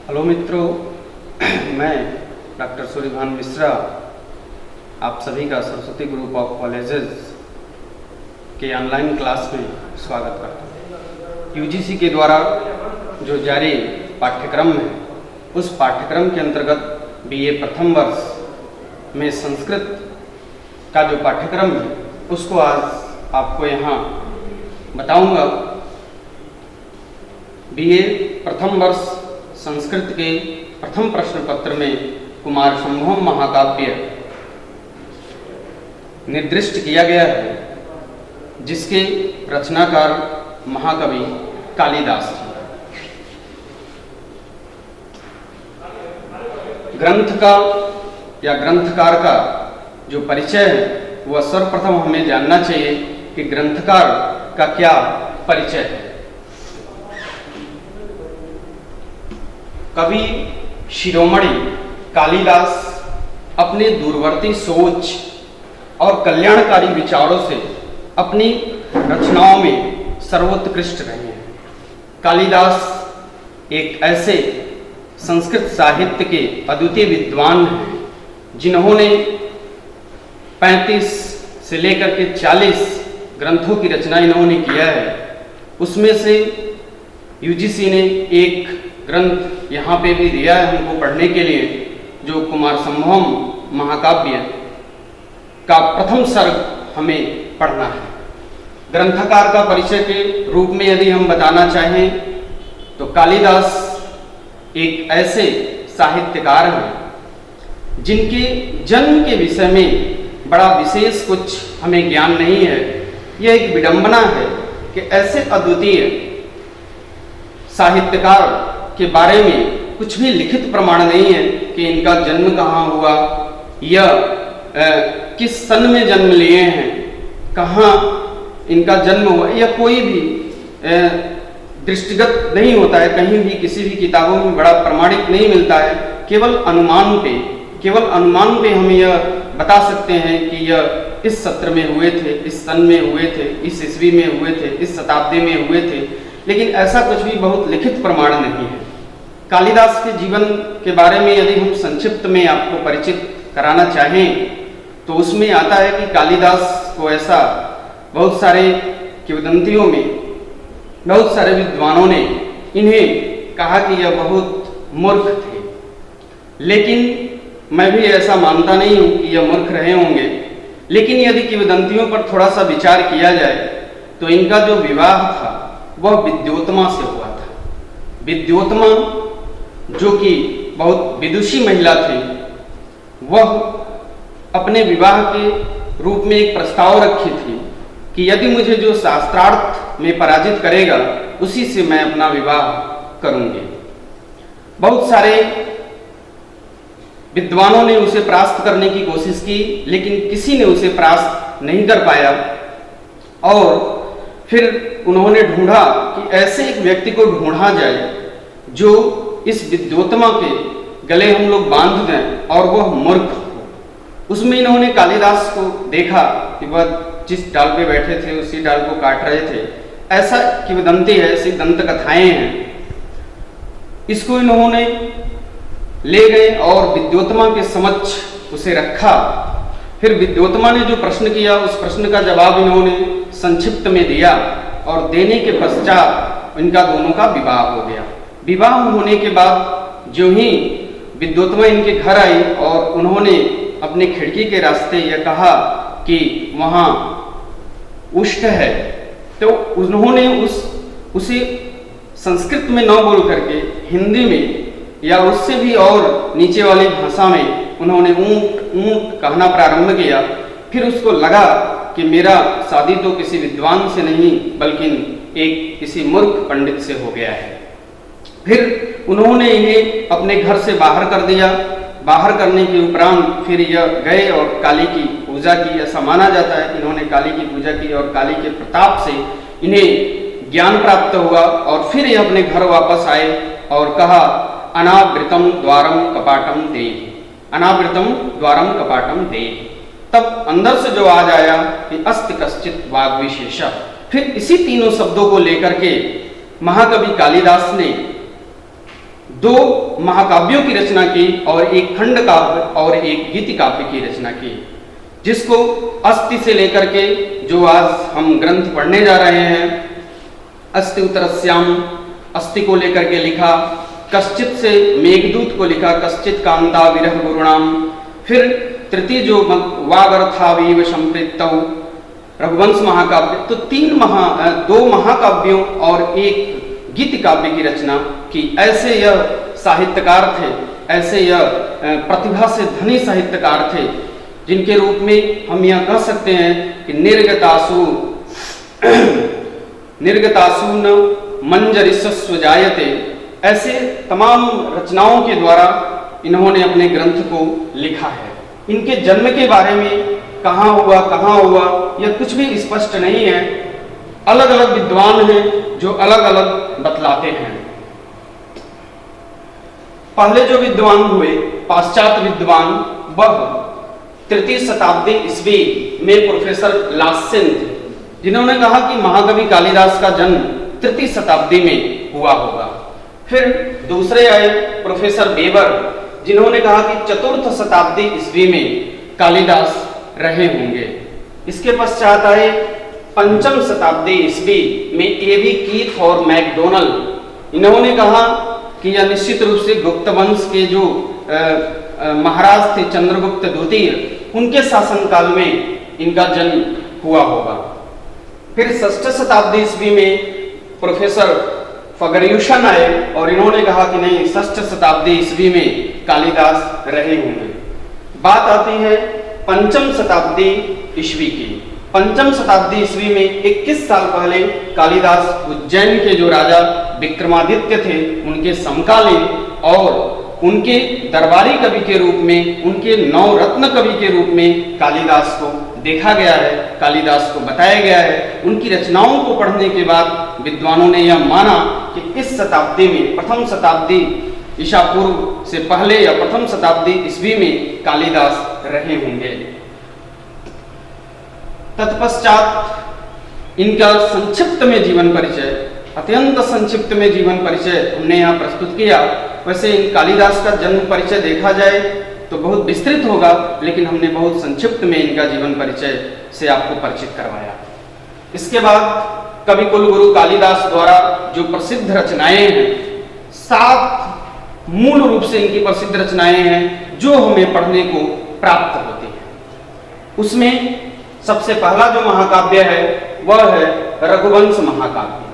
Hello मित्रों, मैं doctor Suryabhan Mishra आप सभी का सरस्वती ग्रुप ऑफ कॉलेजेस के ऑनलाइन क्लास में स्वागत करता हूँ। यूजीसी के द्वारा जो जारी पाठ्यक्रम है, उस पाठ्यक्रम के अंतर्गत बीए प्रथम वर्ष में संस्कृत का जो पाठ्यक्रम है उसको आज आपको यहाँ बताऊँगा। बीए प्रथम वर्ष संस्कृत के प्रथम प्रश्न पत्र में कुमार संभवम महाकाव्य निर्दिष्ट किया गया है, जिसके रचनाकार महाकवि कालिदास थे। ग्रंथ का या ग्रंथकार का जो परिचय है वह सर्वप्रथम हमें जानना चाहिए कि ग्रंथकार का क्या परिचय है। कवि शिरोमणि कालिदास अपने दूरवर्ती सोच और कल्याणकारी विचारों से अपनी रचनाओं में सर्वोत्कृष्ट रहे हैं। कालिदास एक ऐसे संस्कृत साहित्य के अद्वितीय विद्वान हैं जिन्होंने 35 से लेकर के 40 ग्रंथों की रचना इन्होंने किया है। उसमें से यूजीसी ने एक ग्रंथ यहाँ पे भी दिया है हमको पढ़ने के लिए, जो कुमार संभवम महाकाव्य का प्रथम सर्ग हमें पढ़ना है। ग्रंथकार का परिचय के रूप में यदि हम बताना चाहें तो कालिदास एक ऐसे साहित्यकार हैं जिनके जन्म के विषय में बड़ा विशेष कुछ हमें ज्ञान नहीं है। यह एक विडंबना है कि ऐसे अद्वितीय साहित्यकार के बारे में कुछ भी लिखित प्रमाण नहीं है कि इनका जन्म कहाँ हुआ या किस सन में जन्म लिए हैं, कहाँ इनका जन्म हुआ, या कोई भी दृष्टिगत नहीं होता है। कहीं भी किसी भी किताबों में बड़ा प्रमाणिक नहीं मिलता है। केवल अनुमान पे हम यह बता सकते हैं कि यह इस सत्र में हुए थे, इस सन में हुए थे, इस ईस्वी में हुए थे, इस शताब्दी में हुए थे, लेकिन ऐसा कुछ भी बहुत लिखित प्रमाण नहीं है। कालिदास के जीवन के बारे में यदि हम संक्षिप्त में आपको परिचित कराना चाहें तो उसमें आता है कि कालिदास को ऐसा बहुत सारे किंवदंतियों में बहुत सारे विद्वानों ने इन्हें कहा कि यह बहुत मूर्ख थे, लेकिन मैं भी ऐसा मानता नहीं हूँ कि यह मूर्ख रहे होंगे। लेकिन यदि किंवदंतियों पर थोड़ा सा विचार किया जाए तो इनका जो विवाह था वह विद्योत्मा से हुआ था। विद्योत्मा जो कि बहुत विदुषी महिला थी, वह अपने विवाह के रूप में एक प्रस्ताव रखी थी कि यदि मुझे जो शास्त्रार्थ में पराजित करेगा उसी से मैं अपना विवाह करूंगी। बहुत सारे विद्वानों ने उसे परास्त करने की कोशिश की, लेकिन किसी ने उसे परास्त नहीं कर पाया। और फिर उन्होंने ढूंढा कि ऐसे एक व्यक्ति को ढूंढा जाए जो इस विद्योत्मा के गले हम लोग बांध दें और वह मूर्ख हो। उसमें इन्होंने कालिदास को देखा कि वह जिस डाल पे बैठे थे उसी डाल को काट रहे थे। ऐसा किंवदंती है, ऐसी दंत कथाएं हैं। इसको इन्होंने ले गए और विद्योत्मा के समक्ष उसे रखा। फिर विद्योत्मा ने जो प्रश्न किया उस प्रश्न का जवाब इन्होंने संक्षिप्त में दिया और देने के पश्चात इनका दोनों का विवाह हो गया। विवाह होने के बाद जो ही विद्योत्मा इनके घर आई और उन्होंने अपने खिड़की के रास्ते यह कहा कि वहाँ उष्ट है, तो उन्होंने उसे संस्कृत में न बोल करके हिंदी में या उससे भी और नीचे वाली भाषा में उन्होंने ऊंट ऊंट कहना प्रारंभ किया। फिर उसको लगा कि मेरा शादी तो किसी विद्वान से नहीं बल्कि एक किसी मूर्ख पंडित से हो गया है। फिर उन्होंने इन्हें अपने घर से बाहर कर दिया। बाहर करने के उपरांत फिर यह गए और काली की पूजा की। ऐसा माना जाता है कि इन्होंने काली की पूजा की और काली के प्रताप से इन्हें ज्ञान प्राप्त हुआ और फिर यह अपने घर वापस आए और कहा अनावृतम द्वारम कपाटम देहि, अनावृतम द्वारम कपाटम देहि। तब अंदर से जो आवाज आया कि अस्ति कश्चित वाग विशेष। फिर इसी तीनों शब्दों को लेकर के महाकवि कालिदास ने दो महाकाव्यों की रचना की और एक खंड काव्य और एक गीति काव्य की रचना की, जिसको अस्ति से लेकर के जो आज हम ग्रंथ पढ़ने जा रहे हैं, अस्ति उत्तरस्याम, अस्ति को लेकर के लिखा, कश्चित से मेघदूत को लिखा, कश्चित कांता विरह गुरुणाम, फिर तृतीय जो वागर्थावीव संप्रीतौ रघुवंश महाकाव्य। तो दो महाकाव्यों और एक गीति काव्य की रचना की। ऐसे यह साहित्यकार थे, ऐसे यह प्रतिभा से धनी साहित्यकार थे, जिनके रूप में हम यह कह सकते हैं कि निर्गतासु न मंजरिसस्व जायते, ऐसे तमाम रचनाओं के द्वारा इन्होंने अपने ग्रंथ को लिखा है। इनके जन्म के बारे में कहाँ हुआ यह कुछ भी स्पष्ट नहीं है। अलग अलग विद्वान हैं जो अलग अलग बतलाते हैं। पहले जो विद्वान हुए पाश्चात्य विद्वान, वह तृतीय शताब्दी ईस्वी में प्रोफेसर लासेन थे, जिन्होंने कहा कि महाकवि कालिदास का जन्म तृतीय शताब्दी में हुआ होगा। फिर दूसरे आए प्रोफेसर बेबर, जिन्होंने कहा कि चतुर्थ शताब्दी ईस्वी में कालिदास रहे होंगे। इसके पश्चात आए पंचम शताब्दी ईस्वी में एवी कीथ और मैकडोनल, इन्होंने कहा कि यह निश्चित रूप से गुप्त वंश के जो महाराज थे चंद्रगुप्त द्वितीय, उनके शासनकाल में इनका जन्म हुआ होगा। फिर षष्ठ शताब्दी ईस्वी में प्रोफेसर फगर्यूशन आए और इन्होंने कहा कि नहीं, षष्ठ शताब्दी ईस्वी में कालिदास रहे होंगे। बात आती है पंचम शताब्दी ईस्वी की। पंचम शताब्दी ईस्वी में 21 साल पहले कालिदास उज्जैन के जो राजा विक्रमादित्य थे, उनके समकालीन और उनके दरबारी कवि के रूप में, उनके नवरत्न कवि के रूप में कालिदास को देखा गया है, कालिदास को बताया गया है। उनकी रचनाओं को पढ़ने के बाद विद्वानों ने यह माना कि इस शताब्दी में, प्रथम शताब्दी ईसा पूर्व से पहले या प्रथम शताब्दी ईस्वी में कालिदास रहे होंगे। तत्पश्चात इनका संक्षिप्त में जीवन परिचय, अत्यंत संक्षिप्त में जीवन परिचय हमने यहाँ प्रस्तुत किया। वैसे इन कालिदास का जन्म परिचय देखा जाए तो बहुत विस्तृत होगा, लेकिन हमने बहुत संक्षिप्त में इनका जीवन परिचय से आपको परिचित करवाया। इसके बाद कवि कुलगुरु कालिदास द्वारा जो प्रसिद्ध रचनाएं हैं, 7 मूल रूप से इनकी प्रसिद्ध रचनाएं हैं जो हमें पढ़ने को प्राप्त होती हैं। उसमें सबसे पहला जो महाकाव्य है वह है रघुवंश महाकाव्य।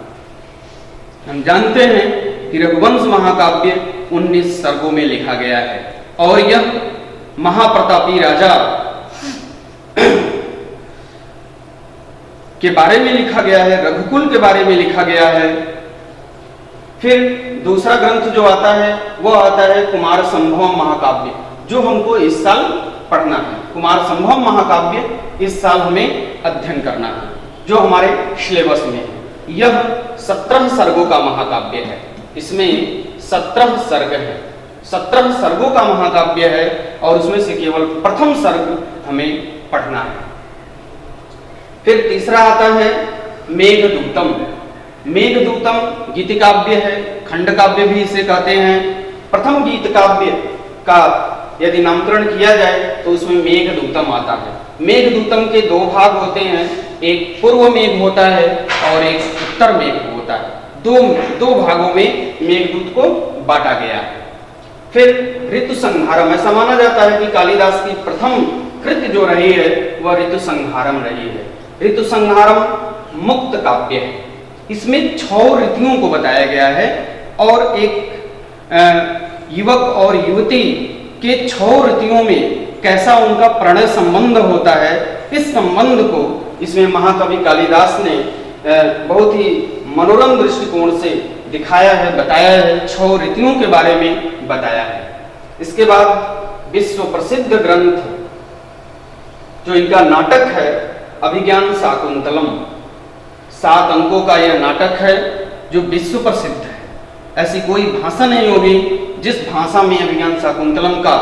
हम जानते हैं कि रघुवंश महाकाव्य 19 सर्गों में लिखा गया है और यह महाप्रतापी राजा के बारे में लिखा गया है, रघुकुल के बारे में लिखा गया है। फिर दूसरा ग्रंथ जो आता है वह आता है कुमार संभवम महाकाव्य, जो हमको इस साल पढ़ना है। कुमार संभवम महाकाव्य इस साल हमें अध्ययन करना है, जो हमारे सिलेबस में है। यह 17 सर्गों का महाकाव्य है। इसमें 17 सर्ग है, 17 सर्गों का महाकाव्य है और उसमें से केवल प्रथम सर्ग हमें पढ़ना है। फिर तीसरा आता है मेघदूतम। मेघदूतम गीति काव्य है, खंड काव्य भी इसे कहते हैं। प्रथम गीत काव्य का यदि नामकरण किया जाए तो उसमें मेघदूतम आता है। मेघदूतम के 2 भाग होते हैं, एक पूर्व मेघ होता है और एक उत्तर मेघ होता है। दो भागों में मेघदूत को बांटा गया है। फिर ऋतु संहारम, ऐसा माना जाता है कि कालिदास की प्रथम कृति जो रही है वह ऋतु संहारम रही है। ऋतु संहारम मुक्त काव्य है। इसमें 6 ऋतुओं को बताया गया है और एक युवक और युवती के 6 ऋतुओं में कैसा उनका प्रणय संबंध होता है, इस संबंध को इसमें महाकवि कालिदास ने बहुत ही मनोरम दृष्टिकोण से दिखाया है, बताया है। 6 ऋतुओं के बारे में बताया है। इसके बाद विश्व प्रसिद्ध ग्रंथ जो इनका नाटक है अभिज्ञान शाकुंतलम, 7 अंकों का यह नाटक है जो विश्व प्रसिद्ध है। ऐसी कोई भाषा नहीं होगी जिस भाषा में अभिज्ञान शाकुंतलम का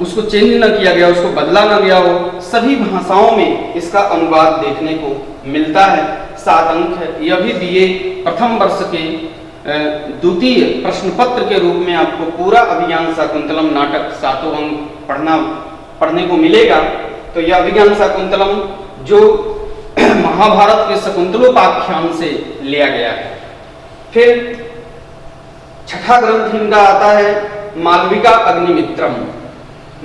उसको चेंज न किया गया, उसको बदला न गया हो। सभी भाषाओं में इसका अनुवाद देखने को मिलता है। 7 अंक है। यह भी बीए प्रथम वर्ष के द्वितीय प्रश्न पत्र के रूप में आपको पूरा अभिज्ञान शाकुंतलम नाटक 7 अंक पढ़ने को मिलेगा। तो यह अभिज्ञान शाकुंतलम जो महाभारत के शकुंतलोपाख्यान से लिया गया है। फिर छठा ग्रंथ इनका आता है मालविका अग्निमित्रम।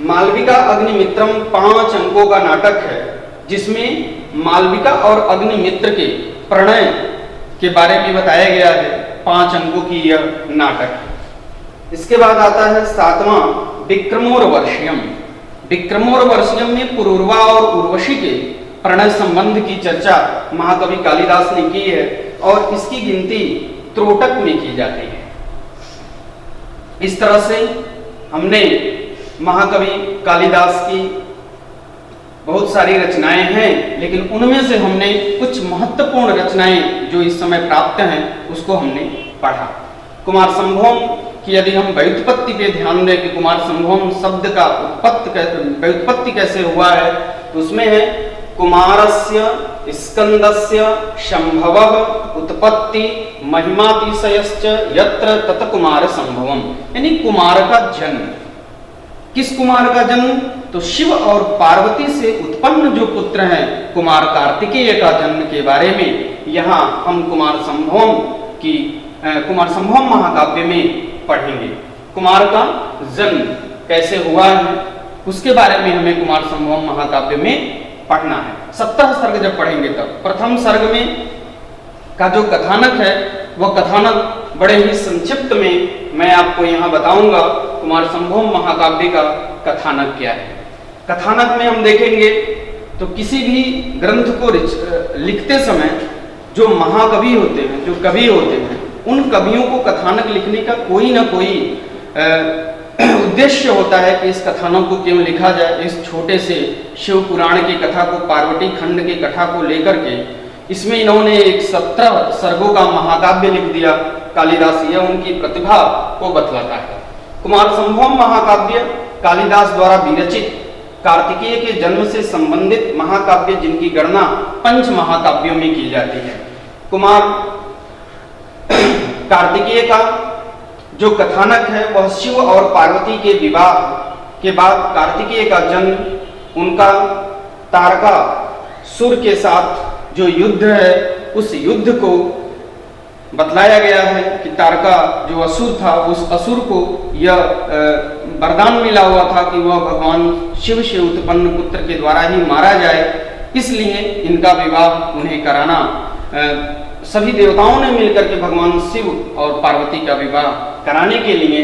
मालविका अग्निमित्रम 5 अंकों का नाटक है, जिसमें मालविका और अग्निमित्र के प्रणय के बारे में बताया गया है। 5 अंकों की यह नाटक है। इसके बाद आता है 7वां विक्रमोर्वशीयम। विक्रमोर्वशीयम में पुरूरवा और उर्वशी के प्रणय संबंध की चर्चा महाकवि कालिदास ने की है और इसकी गिनती त्रोटक में की जाती है। इस तरह से हमने महाकवि कालिदास की बहुत सारी रचनाएं हैं, लेकिन उनमें से हमने कुछ महत्वपूर्ण रचनाएं जो इस समय प्राप्त हैं उसको हमने पढ़ा। कुमार संभोम की यदि हम व्युत्पत्ति पे ध्यान दें कि कुमार संभोम शब्द का व्युत्पत्ति कैसे हुआ है, तो उसमें है कुमारस्य स्कंदस्य संभवः उत्पत्ति महिमातिशयश्च यत्र तत् कुमार संभवम। यानी कुमार का जन्म। किस कुमार का जन्म? तो शिव और पार्वती से उत्पन्न जो पुत्र हैं कुमार कार्तिकेय का जन्म के बारे में यहाँ हम कुमार संभोम महाकाव्य में पढ़ेंगे। कुमार का जन्म कैसे हुआ है उसके बारे में हमें कुमार संभोम महाकाव्य में पढ़ना है। 70 सर्ग जब पढ़ेंगे तब प्रथम सर्ग में का जो कथानक है वह कथानक बड़े ही संक्षिप्त में मैं आपको यहाँ बताऊंगा। कुमार संभोम महाकाव्य का कथानक क्या है। कथानक में हम देखेंगे तो किसी भी ग्रंथ को लिखते समय जो महाकवि होते हैं, जो कवि होते हैं, उन कवियों को कथानक लिखने का कोई ना कोई उद्देश्य होता है कि इस कथानक को क्यों लिखा जाए। इस छोटे से शिव पुराण की कथा को, पार्वती खंड की कथा को लेकर के इसमें इन्होंने एक 17 सर्गों का महाकाव्य लिख दिया कालिदास। यह उनकी प्रतिभा को बतलाता है। कुमार संभोम महाकाव्य कालिदास द्वारा विरचित कार्तिकेय के जन्म से संबंधित महाकाव्य जिनकी गणना 5 महाकाव्यों में की जाती है। कुमार कार्तिकेय का जो कथानक है वह शिव और पार्वती के विवाह के बाद कार्तिकेय का जन्म, उनका तारकासुर के साथ जो युद्ध है उस युद्ध को बतलाया गया है कि तारका जो असुर था उस असुर को यह वरदान मिला हुआ था कि वह भगवान शिव से उत्पन्न पुत्र के द्वारा ही मारा जाए। इसलिए इनका विवाह उन्हें कराना, सभी देवताओं ने मिलकर के भगवान शिव और पार्वती का विवाह कराने के लिए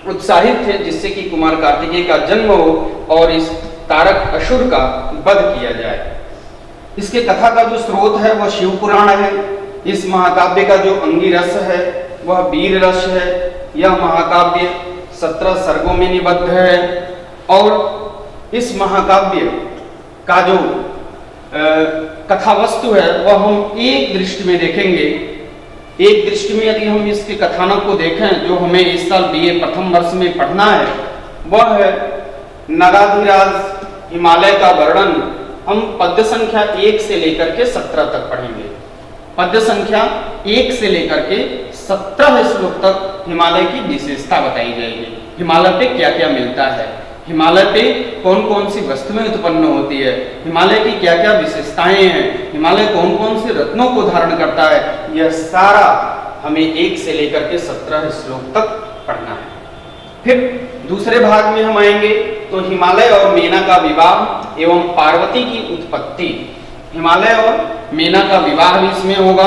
उत्साहित थे, जिससे कि कुमार कार्तिकेय का जन्म हो और इस तारक असुर का वध किया जाए। इसके कथा का जो स्रोत है वह शिव पुराण है। इस महाकाव्य का जो अंगी रस है वह वीर रस है। यह महाकाव्य 17 सर्गों में निबद्ध है और इस महाकाव्य का जो कथा वस्तु है वह हम एक दृष्टि में देखेंगे। एक दृष्टि में यदि हम इसके कथानक को देखें जो हमें इस साल बीए प्रथम वर्ष में पढ़ना है, वह है नगाधिराज हिमालय का वर्णन। हम पद्य संख्या 1 से लेकर के 17 तक पढ़ेंगे। पद्य संख्या 1 से लेकर के 17 श्लोक तक हिमालय की विशेषता बताई जाएगी। हिमालय पे क्या क्या मिलता है, हिमालय पे कौन कौन सी वस्तुएं उत्पन्न होती है, हिमालय की क्या क्या विशेषताएं हैं, हिमालय कौन कौन से रत्नों को धारण करता है, यह सारा हमें 1 से लेकर के 17 श्लोक तक पढ़ना है। फिर दूसरे भाग में हम आएंगे तो हिमालय और मेना का विवाह एवं पार्वती की उत्पत्ति। हिमालय और मेना का विवाह भी इसमें होगा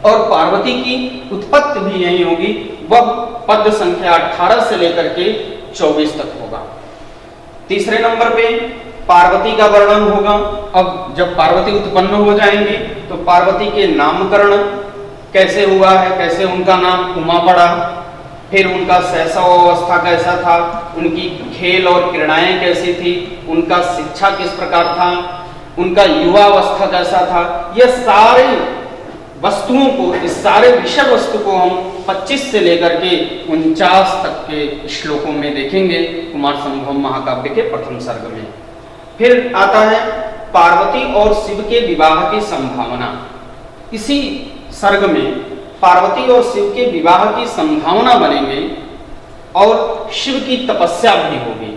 और पार्वती की उत्पत्ति भी यही होगी। वह पद्य संख्या 18 से लेकर के 24 तक होगा। तीसरे नंबर पे पार्वती का वर्णन होगा। अब जब पार्वती उत्पन्न हो जाएंगी तो पार्वती के नामकरण कैसे हुआ है, कैसे उनका नाम उमा पड़ा, फिर उनका शैशव अवस्था कैसा था, उनकी खेल और क्रीड़ाएं कैसी थी, उनका शिक्षा किस प्रकार था, उनका युवा अवस्था कैसा था। यह सारे वस्तुओं को, इस सारे विषय वस्तु को हम 25 से लेकर के 49 तक के श्लोकों में देखेंगे कुमार संभवम महाकाव्य के प्रथम सर्ग में। फिर आता है पार्वती और शिव के विवाह की संभावना। इसी सर्ग में पार्वती और शिव के विवाह की संभावना बनेंगे और शिव की तपस्या भी होगी।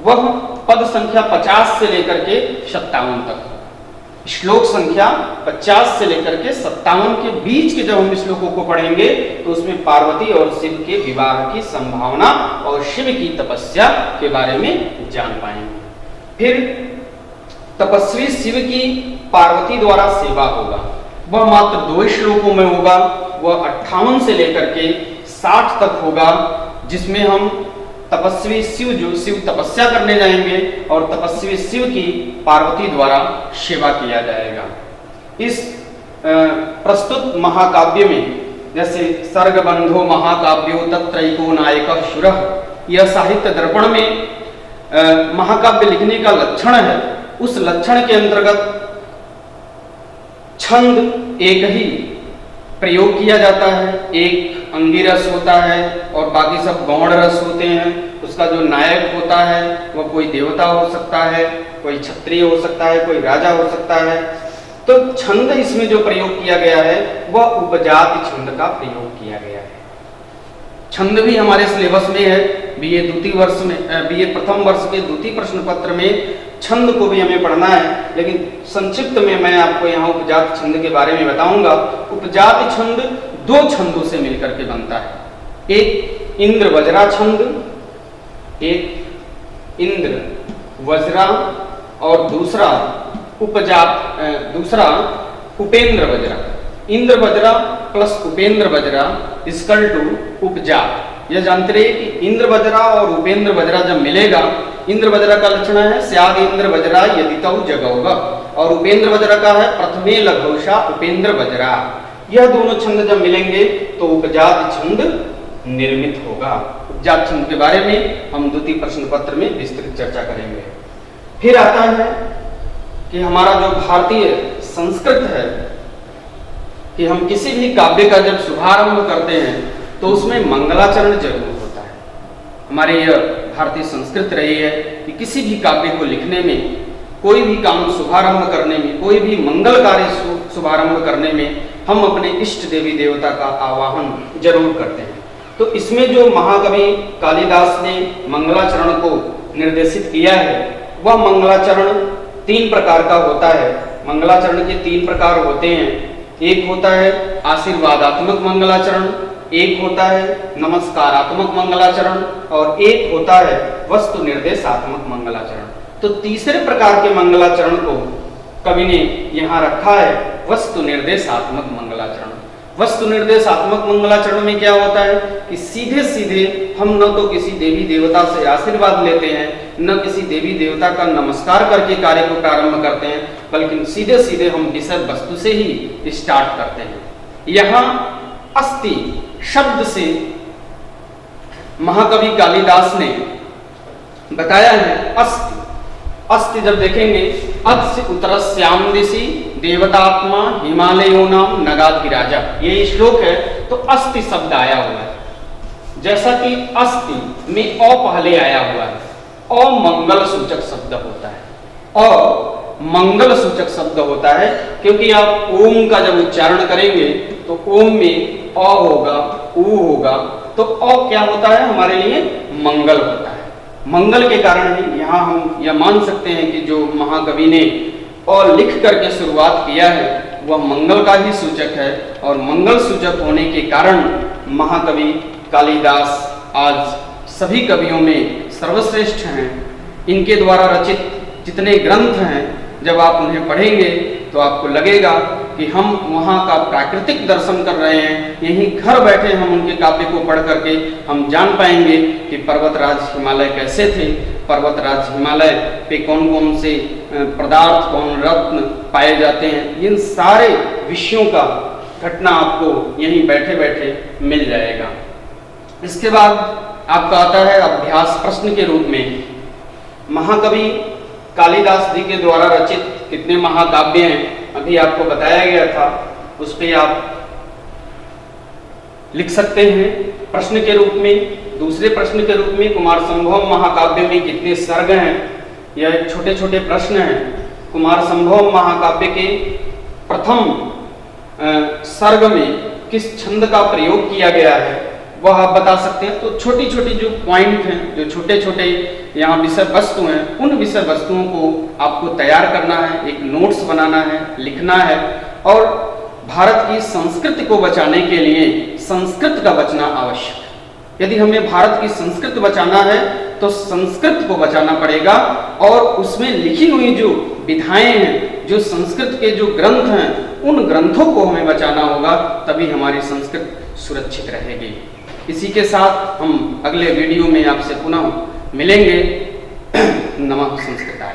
वह पद संख्या 50 से लेकर के 57 तक, श्लोक संख्या 50 से लेकर के 57 के बीच के जब हम श्लोकों को पढ़ेंगे तो उसमें पार्वती और शिव के विवाह की संभावना और शिव की तपस्या के बारे में जान पाएंगे। फिर तपस्वी शिव की पार्वती द्वारा सेवा होगा। वह मात्र 2 श्लोकों में होगा। वह 58 से लेकर के 60 तक होगा, जिसमें हम तपस्वी शिव जो शिव तपस्या करने जाएंगे और तपस्वी शिव की पार्वती द्वारा सेवा किया जाएगा। इस प्रस्तुत महाकाव्य में जैसे सर्गबंधो महाकाव्यो तत्रैको नायकः शुरः, यह साहित्य दर्पण में महाकाव्य लिखने का लक्षण है। उस लक्षण के अंतर्गत छंद एक ही प्रयोग किया जाता है, एक अंगिरस होता है और बाकी सब गौण रस होते हैं। उसका जो नायक होता है वह कोई देवता हो सकता है, कोई क्षत्रिय हो सकता है, कोई राजा हो सकता है। तो छंद इसमें जो प्रयोग किया गया है वह उपजाति छंद का प्रयोग किया गया है। छंद भी हमारे सिलेबस में है। बीए प्रथम वर्ष के द्वितीय प्रश्न पत्र में छंद को भी हमें पढ़ना है, लेकिन संक्षिप्त में मैं आपको यहाँ उपजात छंद के बारे में बताऊंगा। उपजात छंद 2 छंदों से मिलकर के बनता है। एक इंद्र वज्रा छंद, एक इंद्र वज्रा और दूसरा उपेंद्र वज्रा। इंद्र वज्रा प्लस उपेंद्र वज्रा इक्वल टू उपजात। यह जानते रहिए कि इंद्र वज्रा और उपेंद्र वज्रा जब मिलेगा, इंद्र वज्रा का लक्षण है स्याद इंद्र वज्रा यदि तौ जगौगा, और उपेंद्र वज्रा का है प्रथमे लघौषा उपेंद्र वज्रा। यह दोनों छंद जब मिलेंगे तो उपजात छंद निर्मित होगा। उपजात छंद के बारे में हम द्वितीय प्रश्न पत्र में विस्तृत चर्चा करेंगे। फिर आता है कि हमारा जो भारतीय संस्कृत है कि हम किसी भी काव्य का जब शुभारंभ करते हैं तो उसमें मंगलाचरण जरूर होता है। हमारे यह भारतीय संस्कृत रही है कि किसी भी काव्य को लिखने में, कोई भी काम शुभारंभ करने में, कोई भी मंगल कार्य शुभारंभ करने में हम अपने इष्ट देवी देवता का आवाहन जरूर करते हैं। तो इसमें जो महाकवि कालिदास ने मंगलाचरण को निर्देशित किया है वह मंगलाचरण 3 प्रकार का होता है। मंगलाचरण के 3 प्रकार होते हैं। एक होता है आशीर्वादात्मक मंगलाचरण, एक होता है नमस्कारात्मक मंगलाचरण और एक होता है वस्तु निर्देशात्मक मंगलाचरण। तो तीसरे प्रकार के मंगलाचरण को कवि ने यहाँ रखा है वस्तु निर्देशात्मक मंगलाचरण। वस्तु निर्देशात्मक मंगलाचरण में क्या होता है कि सीधे सीधे हम न तो किसी देवी देवता से आशीर्वाद लेते हैं, न किसी देवी देवता का नमस्कार करके कार्य को प्रारंभ करते हैं, बल्कि सीधे सीधे हम विषय वस्तु से ही स्टार्ट करते हैं। यहाँ अस्ति शब्द से महाकवि कालिदास ने बताया है अस्ति। अस्ति जब देखेंगे अस्य उत्तरस्याम दिशि देवतात्मा हिमालयो नाम नगाधिराजा, ये श्लोक है तो अस्ति शब्द आया हुआ है। जैसा कि अस्ति में अ पहले आया हुआ है, अ मंगल सूचक शब्द होता है। अ मंगल सूचक शब्द होता है क्योंकि आप ओम का जब उच्चारण करेंगे तो ओम में अ होगा, उ होगा, तो अ क्या होता है हमारे लिए मंगल होता है। मंगल के कारण ही यहाँ हम यह मान सकते हैं कि जो महाकवि ने अ लिख करके शुरुआत किया है वह मंगल का ही सूचक है, और मंगल सूचक होने के कारण महाकवि कालिदास आज सभी कवियों में सर्वश्रेष्ठ हैं। इनके द्वारा रचित जितने ग्रंथ हैं जब आप उन्हें पढ़ेंगे तो आपको लगेगा कि हम वहाँ का प्राकृतिक दर्शन कर रहे हैं। यहीं घर बैठे हम उनके काव्य को पढ़ करके हम जान पाएंगे कि पर्वतराज हिमालय कैसे थे, पर्वतराज हिमालय पे कौन कौन से पदार्थ, कौन रत्न पाए जाते हैं। इन सारे विषयों का घटना आपको यहीं बैठे बैठे मिल जाएगा। इसके बाद आपका आता है अभ्यास प्रश्न के रूप में। महाकवि कालिदास जी के द्वारा रचित कितने महाकाव्य हैं अभी आपको बताया गया था, उस पे आप लिख सकते हैं प्रश्न के रूप में। दूसरे प्रश्न के रूप में कुमार संभवम महाकाव्य में कितने सर्ग हैं, यह एक छोटे छोटे प्रश्न हैं। कुमार संभवम महाकाव्य के प्रथम सर्ग में किस छंद का प्रयोग किया गया है वह आप बता सकते हैं। तो छोटी छोटी जो पॉइंट हैं, जो छोटे छोटे यहाँ विषय वस्तु हैं, उन विषय वस्तुओं को आपको तैयार करना है, एक नोट्स बनाना है, लिखना है। और भारत की संस्कृति को बचाने के लिए संस्कृत का बचना आवश्यक है। यदि हमें भारत की संस्कृति बचाना है तो संस्कृत को बचाना पड़ेगा, और उसमें लिखी हुई जो विधाएं हैं, जो संस्कृत के जो ग्रंथ हैं, उन ग्रंथों को हमें बचाना होगा, तभी हमारी संस्कृति सुरक्षित रहेगी। इसी के साथ हम अगले वीडियो में आपसे पुनः मिलेंगे। नमः संस्कृताय।